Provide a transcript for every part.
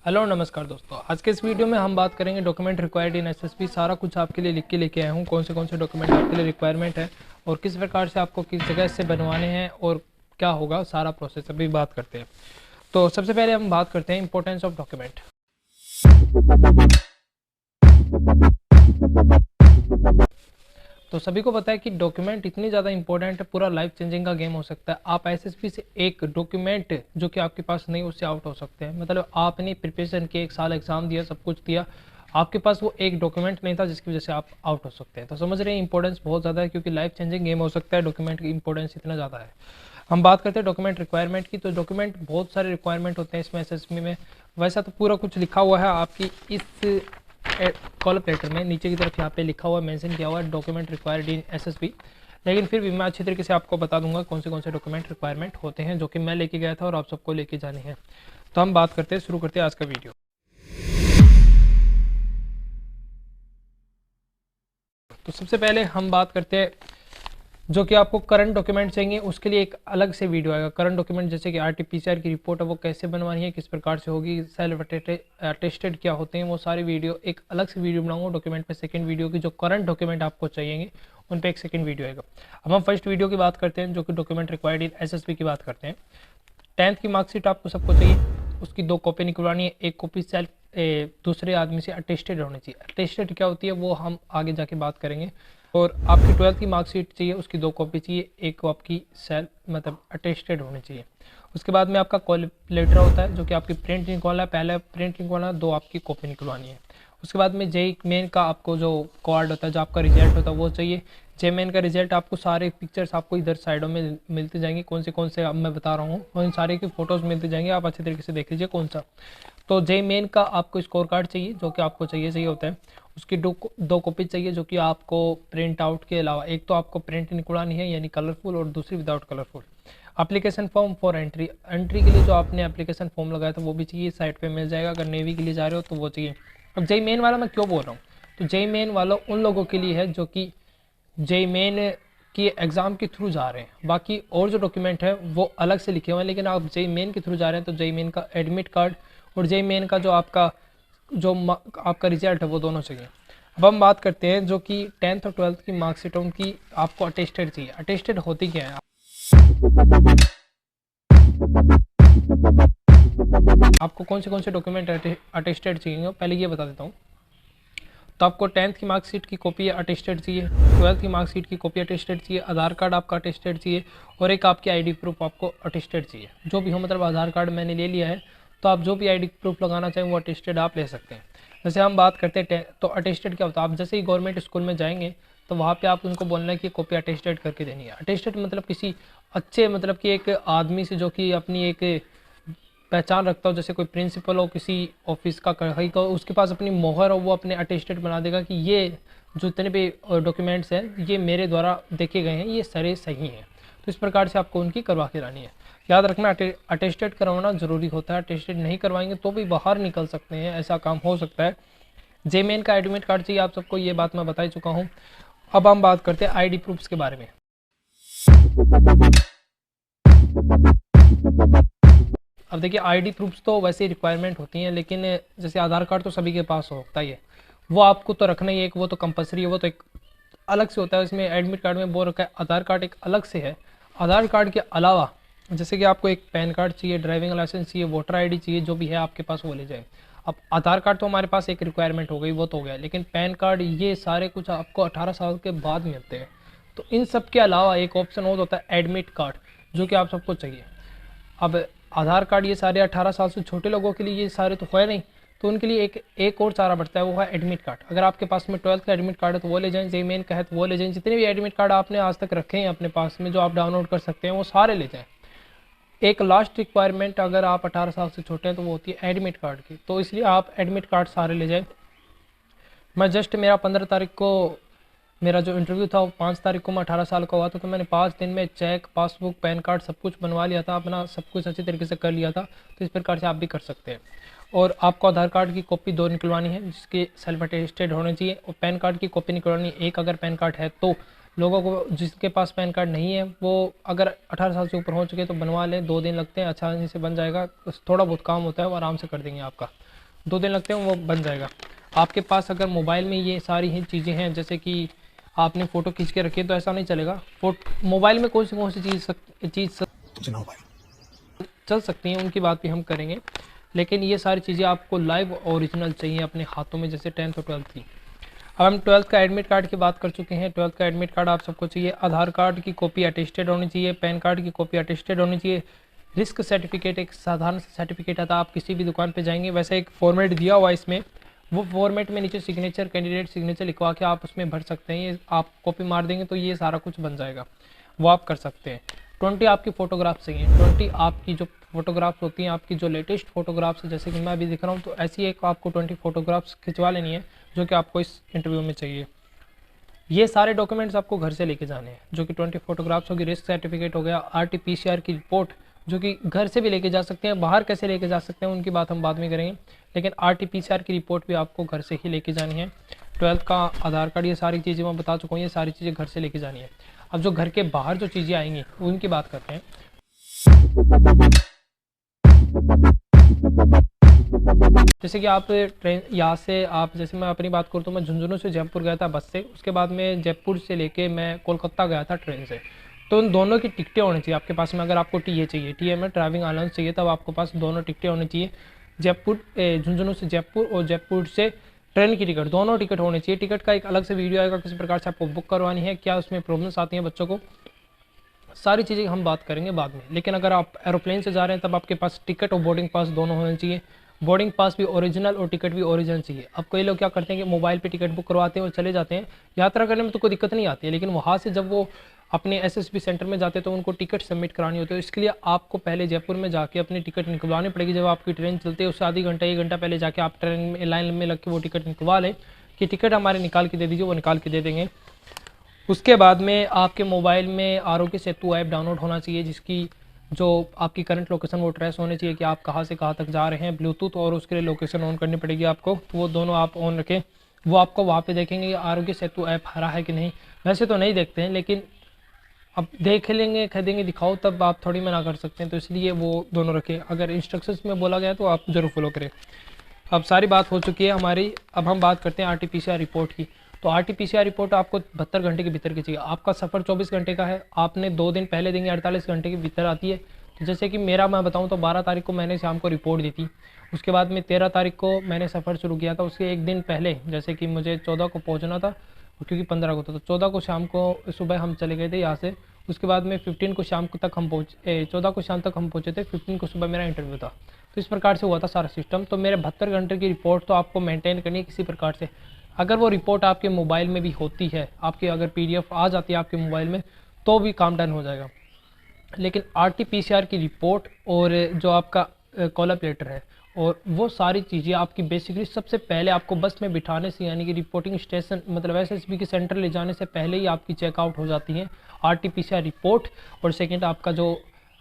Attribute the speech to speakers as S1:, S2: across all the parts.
S1: Hello नमस्कार दोस्तों, आज के इस वीडियो में हम बात करेंगे डॉक्यूमेंट रिक्वायर्ड इन एसएसपी। सारा कुछ आपके लिए लिख के लेके आया हूँ, कौन से डॉक्यूमेंट आपके लिए रिक्वायरमेंट है और किस प्रकार से आपको किस जगह से बनवाने हैं और क्या होगा, सारा प्रोसेस अभी बात करते हैं। तो सबसे पहले हम बात करते हैं इंपॉर्टेंस ऑफ डॉक्यूमेंट। तो सभी को पता है कि डॉक्यूमेंट इतनी ज़्यादा इंपॉर्टेंट है, पूरा लाइफ चेंजिंग का गेम हो सकता है। आप एसएसपी से एक डॉक्यूमेंट जो कि आपके पास नहीं, उससे आउट हो सकते हैं। मतलब आपने प्रिपरेशन के 1 साल एग्जाम दिया, सब कुछ दिया, आपके पास वो एक डॉक्यूमेंट नहीं था जिसकी वजह से आप आउट हो सकते हैं। तो समझ रहे हैं इंपॉर्टेंस बहुत ज़्यादा है, क्योंकि लाइफ चेंजिंग गेम हो सकता है, डॉक्यूमेंट की इंपॉर्टेंस इतना ज़्यादा है। हम बात करते हैं डॉक्यूमेंट रिक्वायरमेंट की। तो डॉक्यूमेंट बहुत सारे रिक्वायरमेंट होते हैं इसमें एसएसपी में। वैसा तो पूरा कुछ लिखा हुआ है आपकी इस कॉल लेटर में, नीचे की तरफ यहाँ पे लिखा हुआ, मेंशन किया हुआ है डॉक्यूमेंट रिक्वायर्ड इन एसएसपी। लेकिन फिर भी मैं अच्छी तरीके से आपको बता दूंगा कौन से डॉक्यूमेंट रिक्वायरमेंट होते हैं जो कि मैं लेके गया था और आप सबको लेके जाने हैं। तो हम बात करते हैं, शुरू करते हैं आज का वीडियो। तो सबसे पहले हम बात करते हैं जो कि आपको करंट डॉक्यूमेंट चाहिए, उसके लिए एक अलग से वीडियो आएगा। करंट डॉक्यूमेंट जैसे कि आरटीपीसीआर की रिपोर्ट है, वो कैसे बनवानी है, किस प्रकार से होगी, सेल्फ अटेस्टेड क्या होते हैं, वो सारी वीडियो एक अलग से वीडियो बनाऊंगा डॉक्यूमेंट पे। सेकंड वीडियो की जो करंट डॉक्यूमेंट आपको चाहिए उन पे एक सेकंड वीडियो आएगा। अब हम फर्स्ट वीडियो की बात करते हैं जो कि डॉक्यूमेंट रिक्वायर्ड इन एसएसपी की बात करते हैं। 10th की मार्कशीट आपको सबको चाहिए, उसकी 2 कॉपी निकलवानी है। एक कॉपी सेल्फ दूसरे आदमी से अटेस्टेड होनी चाहिए। अटेस्टेड क्या होती है वो हम आगे जाके बात करेंगे। और आपकी 12th की मार्कशीट चाहिए, उसकी 2 कॉपी चाहिए, एक आपकी सेल्फ मतलब अटेस्टेड होनी चाहिए। उसके बाद में आपका कॉल लेटर होता है जो कि आपकी प्रिंट निकलवाना है, पहले प्रिंट निकलवाना, 2 आपकी कॉपी निकलवानी है। उसके बाद में जेई मेन का आपको जो कार्ड होता है, जो आपका रिजल्ट होता है वो चाहिए। जे मेन का रिजल्ट आपको सारे पिक्चर्स आपको इधर साइडों में मिलते जाएंगे, कौन से अब मैं बता रहा हूँ, और इन सारे की फोटोज़ मिलते जाएंगे, आप अच्छे तरीके से देख लीजिए कौन सा। तो जे मेन का आपको स्कोर कार्ड चाहिए जो कि आपको चाहिए होता है। उसकी 2 कॉपी चाहिए जो कि आपको प्रिंट आउट के अलावा, एक तो आपको प्रिंट निकलवानी है यानी कलरफुल, और दूसरी without colourful. Application form for entry के लिए जो आपने एप्लीकेशन फॉर्म लगाया था वो भी चाहिए, साइट पे मिल जाएगा। अगर नेवी के लिए जा रहे हो तो वो चाहिए। अब जेई मेन वाला मैं क्यों बोल रहा हूँ, तो जेई मेन वाला उन लोगों के लिए है जो कि जेई मेन की एग्ज़ाम के थ्रू जा रहे हैं। बाकी और जो डॉक्यूमेंट है वो अलग से लिखे हुए हैं, लेकिन आप जेई मेन के थ्रू जा रहे हैं तो जेई मेन का एडमिट कार्ड और जेई मेन का जो आपका रिजल्ट है वो दोनों चाहिए। अब हम बात करते हैं जो कि 10th और 12th की मार्कशीट, उनकी आपको अटेस्टेड चाहिए। अटेस्टेड होती क्या है, आपको कौन से डॉक्यूमेंट अटेस्टेड चाहिए पहले ये बता देता हूँ। तो आपको 10th की मार्कशीट की कॉपी अटेस्टेड चाहिए, 12th की मार्कशीट की कॉपी अटेस्टेड चाहिए, आधार कार्ड आपका अटेस्टेड चाहिए, और एक आपकी आईडी प्रूफ आपको अटेस्टेड चाहिए। जो भी हो, मतलब आधार कार्ड मैंने ले लिया है तो आप जो भी आईडी प्रूफ लगाना चाहें वो अटेस्टेड आप ले सकते हैं। जैसे हम बात करते हैं तो अटेस्टेड क्या होता है, आप जैसे ही गवर्नमेंट स्कूल में जाएंगे तो वहाँ पे आप उनको बोलना है कि कॉपी अटेस्टेड करके देनी है। अटेस्टेड मतलब किसी अच्छे, मतलब कि एक आदमी से जो कि अपनी एक पहचान रखता हो, जैसे कोई प्रिंसिपल हो किसी ऑफिस का, कहीं का, उसके पास अपनी मोहर हो, वो अपने अटेस्टेड बना देगा कि ये जो जितने भी डॉक्यूमेंट्स हैं ये मेरे द्वारा देखे गए हैं, ये सारे सही हैं। तो इस प्रकार से आपको उनकी करवा के लानी है। याद रखना अटेस्टेड करवाना ज़रूरी होता है, अटेस्टेड नहीं करवाएंगे तो भी बाहर निकल सकते हैं, ऐसा काम हो सकता है। जेमेन का एडमिट कार्ड चाहिए आप सबको, ये बात मैं बता ही चुका हूँ। अब हम बात करते हैं आईडी प्रूफ्स के बारे में। अब देखिए, आईडी प्रूफ्स तो वैसे रिक्वायरमेंट होती हैं, लेकिन जैसे आधार कार्ड तो सभी के पास होता ही है, वो आपको तो रखना ही है, वो तो कंपलसरी है, वो तो एक अलग से होता है। इसमें एडमिट कार्ड में बोल रखा है, आधार कार्ड एक अलग से है। आधार कार्ड के अलावा जैसे कि आपको एक पैन कार्ड चाहिए, ड्राइविंग लाइसेंस चाहिए, वोटर आईडी चाहिए, जो भी है आपके पास वो ले जाए। अब आधार कार्ड तो हमारे पास एक रिक्वायरमेंट हो गई, वो तो हो गया, लेकिन पैन कार्ड ये सारे कुछ आपको 18 साल के बाद मिलते हैं। तो इन सब के अलावा एक ऑप्शन और होता है एडमिट कार्ड, जो कि आप सबको चाहिए। अब आधार कार्ड ये सारे 18 साल से छोटे लोगों के लिए ये सारे तो है नहीं, तो उनके लिए एक और चारा बढ़ता है, वो है एडमिट कार्ड। अगर आपके पास में 12th का एडमिट कार्ड है तो वो ले जाएं, जेई मेन का है तो वो ले जाएं, जितने भी एडमिट कार्ड आपने आज तक रखे हैं अपने पास में जो आप डाउनलोड कर सकते हैं वो सारे ले जाएं। एक लास्ट रिक्वायरमेंट अगर आप 18 साल से छोटे हैं तो वो होती है एडमिट कार्ड की, तो इसलिए आप एडमिट कार्ड सारे ले जाएं। मैं जस्ट मेरा 15 तारीख को मेरा जो इंटरव्यू था वो 5 तारीख को मैं 18 साल का हुआ था, तो मैंने 5 दिन में चेक, पासबुक, पैन कार्ड सब कुछ बनवा लिया था, अपना सब कुछ अच्छी तरीके से कर लिया था। तो इस प्रकार से आप भी कर सकते हैं। और आपको आधार कार्ड की कॉपी 2 निकलवानी है जिसके सेल्फ अटेस्टेड होने चाहिए, और पैन कार्ड की कॉपी निकलवानी है एक, अगर पैन कार्ड है तो। लोगों को जिसके पास पैन कार्ड नहीं है वो अगर 18 साल से ऊपर हो चुके तो बनवा लें, 2 दिन लगते हैं, आसानी से बन जाएगा। बस थोड़ा बहुत काम होता है, वो आराम से कर देंगे आपका, 2 दिन लगते हैं, वो बन जाएगा। आपके पास अगर मोबाइल में ये सारी ही चीज़ें हैं, जैसे कि आपने फ़ोटो खींच के रखी है, तो ऐसा नहीं चलेगा। मोबाइल में कौन सी चीज़ चल सकती हैं, उनकी बात भी हम करेंगे, लेकिन ये सारी चीज़ें आपको लाइव ओरिजिनल चाहिए अपने हाथों में, जैसे 10th और 12th की। अब हम 12th का एडमिट कार्ड की बात कर चुके हैं। 12th का एडमिट कार्ड आप सबको चाहिए, आधार कार्ड की कॉपी अटेस्टेड होनी चाहिए, पैन कार्ड की कॉपी अटेस्टेड होनी चाहिए, रिस्क सर्टिफिकेट एक साधारण सर्टिफिकेट आता है, आप किसी भी दुकान पे जाएंगे, वैसे एक फॉर्मेट दिया हुआ है इसमें, वो फॉर्मेट में नीचे सिग्नेचर, कैंडिडेट सिग्नेचर लिखवा के आप उसमें भर सकते हैं, ये आप कॉपी मार देंगे तो ये सारा कुछ बन जाएगा, वो आप कर सकते हैं। 20 आपकी फ़ोटोग्राफ चाहिए, 20 आपकी जो फोटोग्राफ्स होती हैं, आपकी जो लेटेस्ट फोटोग्राफ्स है, जैसे कि मैं अभी दिख रहा हूँ, तो ऐसी एक आपको 20 फोटोग्राफ्स खिंचवा लेनी है जो कि आपको इस इंटरव्यू में चाहिए। ये सारे डॉक्यूमेंट्स आपको घर से लेके जाने हैं, जो कि 20 फोटोग्राफ्स होगी, रिस्क सर्टिफिकेट हो गया, RT-PCR की रिपोर्ट जो कि घर से भी लेके जा सकते हैं, बाहर कैसे लेके जा सकते हैं उनकी बात हम बाद में करेंगे, लेकिन RT-PCR की रिपोर्ट भी आपको घर से ही लेके जानी है। 12th का आधार कार्ड, ये सारी चीज़ें मैं बता चुका हूँ, ये सारी चीज़ें घर से लेके जानी है। अब जो घर के बाहर जो चीज़ें आएंगी उनकी बात करते हैं। जैसे कि आप ट्रेन यहाँ से आप, जैसे मैं अपनी बात करूँ तो मैं झुंझुनू से जयपुर गया था बस से, उसके बाद में जयपुर से लेके मैं कोलकाता गया था ट्रेन से। तो उन दोनों की टिकटें होनी चाहिए आपके पास में। अगर आपको टीए चाहिए, टीए में ड्राइविंग अलाउंस चाहिए, तब आपके पास दोनों टिकटें होनी चाहिए। झुंझुनू से जयपुर और जयपुर से ट्रेन की टिकट, दोनों टिकट होनी चाहिए। टिकट का एक अलग से वीडियो आएगा, किस प्रकार से आपको बुक करवानी है, क्या उसमें प्रॉब्लम्स आती हैं बच्चों को, सारी चीज़ें हम बात करेंगे बाद में। लेकिन अगर आप एरोप्लेन से जा रहे हैं तब आपके पास टिकट और बोर्डिंग पास दोनों होने चाहिए। बोर्डिंग पास भी ओरिजिनल और टिकट भी ओरिजिनल चाहिए। अब कई लोग क्या करते हैं कि मोबाइल पे टिकट बुक करवाते हैं और चले जाते हैं, यात्रा करने में तो कोई दिक्कत नहीं आती है, लेकिन वहाँ से जब वो अपने SSB सेंटर में जाते हैं तो उनको टिकट सबमिट करानी होती है। इसके लिए आपको पहले जयपुर में जाके अपनी टिकट निकलवानी पड़ेगी। जब आपकी ट्रेन चलती है उससे आधी घंटा 1 घंटा पहले जाके आप ट्रेन में लाइन में लग के वो टिकट निकलवा लें कि टिकट हमारे निकाल के दे दीजिए, वो निकाल के दे देंगे। उसके बाद में आपके मोबाइल में आरोग्य सेतु ऐप डाउनलोड होना चाहिए, जिसकी जो आपकी करंट लोकेशन वो ट्रेस होनी चाहिए कि आप कहाँ से कहाँ तक जा रहे हैं, ब्लूटूथ, और उसके लिए लोकेशन ऑन करनी पड़ेगी आपको। तो वो दोनों आप ऑन रखें, वो आपको वहाँ पे देखेंगे कि आरोग्य सेतु ऐप हरा है कि नहीं। वैसे तो नहीं देखते हैं, लेकिन अब देख लेंगे, कह देंगे दिखाओ, तब आप थोड़ी मना कर सकते हैं, तो इसलिए वो दोनों रखें। अगर इंस्ट्रक्शंस में बोला गया तो आप ज़रूर फॉलो करें। अब सारी बात हो चुकी है हमारी, अब हम बात करते हैं RT-PCR रिपोर्ट की। तो RT-PCR रिपोर्ट आपको 72 घंटे के भीतर की चाहिए। आपका सफ़र 24 घंटे का है, आपने 2 दिन पहले देंगे, 48 घंटे के भीतर आती है। तो जैसे कि मेरा मैं बताऊं तो 12 तारीख को मैंने शाम को रिपोर्ट दी थी, उसके बाद में 13 तारीख को मैंने सफ़र शुरू किया था। उसके एक दिन पहले, जैसे कि मुझे 14 को पहुँचना था क्योंकि 15 को था, तो 14 को शाम को सुबह हम चले गए थे यहाँ से। उसके बाद में 15 को शाम तक हम 14 को शाम तक हम पहुँचे थे, 15 को सुबह मेरा इंटरव्यू था। तो इस प्रकार से हुआ था सारा सिस्टम। तो मेरे 72 घंटे की रिपोर्ट तो आपको मेंटेन करनी है किसी प्रकार से। अगर वो रिपोर्ट आपके मोबाइल में भी होती है, आपके अगर PDF आ जाती है आपके मोबाइल में, तो भी काम डन हो जाएगा। लेकिन RT-PCR की रिपोर्ट और जो आपका कॉलअप लेटर है और वो सारी चीज़ें आपकी बेसिकली सबसे पहले आपको बस में बिठाने से, यानी कि रिपोर्टिंग स्टेशन मतलब SSB के सेंटर ले जाने से पहले ही आपकी चेकआउट हो जाती है RT-PCR रिपोर्ट, और सेकेंड आपका जो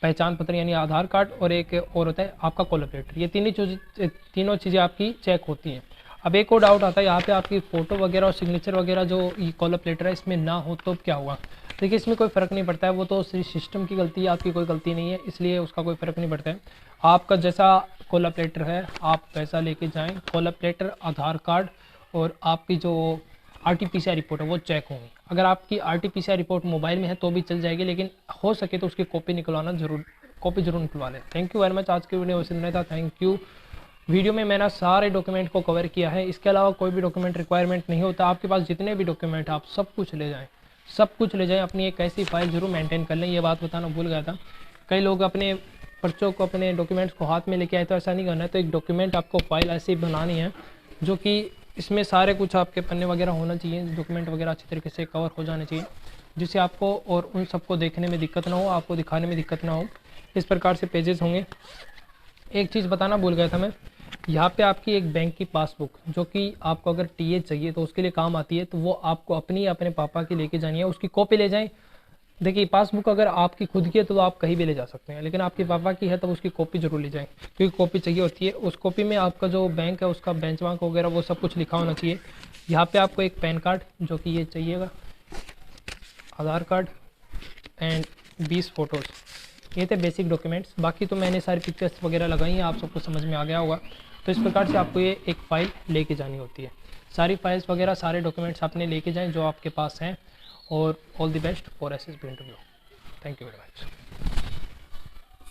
S1: पहचान पत्र यानी आधार कार्ड, और एक और होता है आपका कॉलअप लेटर। ये तीनों चीज़ें आपकी चेक होती हैं। अब एक और डाउट आता है यहाँ पे, आपकी फ़ोटो वगैरह और सिग्नेचर वगैरह जो ये कॉलअप लेटर है इसमें ना हो तो क्या हुआ। देखिए इसमें कोई फ़र्क नहीं पड़ता है, वो तो सिस्टम की गलती है, आपकी कोई गलती नहीं है, इसलिए उसका कोई फ़र्क नहीं पड़ता है। आपका जैसा कॉलअप लेटर है आप पैसा लेके जाएँ, कॉलअप लेटर, आधार कार्ड और आपकी जो RT-PCR रिपोर्ट है वो चेक होंगी। अगर आपकी RT-PCR रिपोर्ट मोबाइल में है तो भी चल जाएगी, लेकिन हो सके तो उसकी कॉपी निकलवाना कॉपी जरूर निकलवा लें। Thank you very much. आज की वीडियो वैसे था, थैंक यू। वीडियो में मैंने सारे डॉक्यूमेंट को कवर किया है, इसके अलावा कोई भी डॉक्यूमेंट रिक्वायरमेंट नहीं होता। आपके पास जितने भी डॉक्यूमेंट आप सब कुछ ले जाएँ, सब कुछ ले जाएँ। अपनी एक ऐसी फाइल जरूर मेंटेन कर लें, ये बात बताना भूल गया था। कई लोग अपने पर्चों को, अपने डॉक्यूमेंट्स को हाथ में लेके आए, तो ऐसा नहीं करना है। तो एक डॉक्यूमेंट आपको फाइल ऐसी बनानी है जो कि इसमें सारे कुछ आपके पन्ने वगैरह होना चाहिए, डॉक्यूमेंट वगैरह अच्छी तरीके से कवर हो जाने चाहिए, जिससे आपको और उन सबको देखने में दिक्कत ना हो, आपको दिखाने में दिक्कत ना हो। इस प्रकार से पेजेस होंगे। एक चीज़ बताना भूल गया था मैं, यहाँ पे आपकी एक बैंक की पासबुक, जो कि आपको अगर टीए चाहिए तो उसके लिए काम आती है, तो वो आपको अपने पापा की लेके जानी है, उसकी कॉपी ले जाएं। देखिए पासबुक अगर आपकी खुद की है तो आप कहीं भी ले जा सकते हैं, लेकिन आपके पापा की है तो उसकी कॉपी जरूर ले जाएं, क्योंकि कॉपी चाहिए होती है। उस कॉपी में आपका जो बैंक है उसका बेंचमार्क वगैरह वो सब कुछ लिखा होना चाहिए। यहाँ पे आपको एक पैन कार्ड जो कि ये चाहिएगा, आधार कार्ड एंड 20 फ़ोटोज़, ये थे बेसिक डॉक्यूमेंट्स। बाकी तो मैंने सारी पिक्चर्स वगैरह लगाई हैं, आप सबको समझ में आ गया होगा। तो इस प्रकार से आपको ये एक फ़ाइल लेके जानी होती है। सारी फाइल्स वगैरह सारे डॉक्यूमेंट्स आपने लेके जाएं जो आपके पास हैं। और all the best for SSB interview. Thank you very much.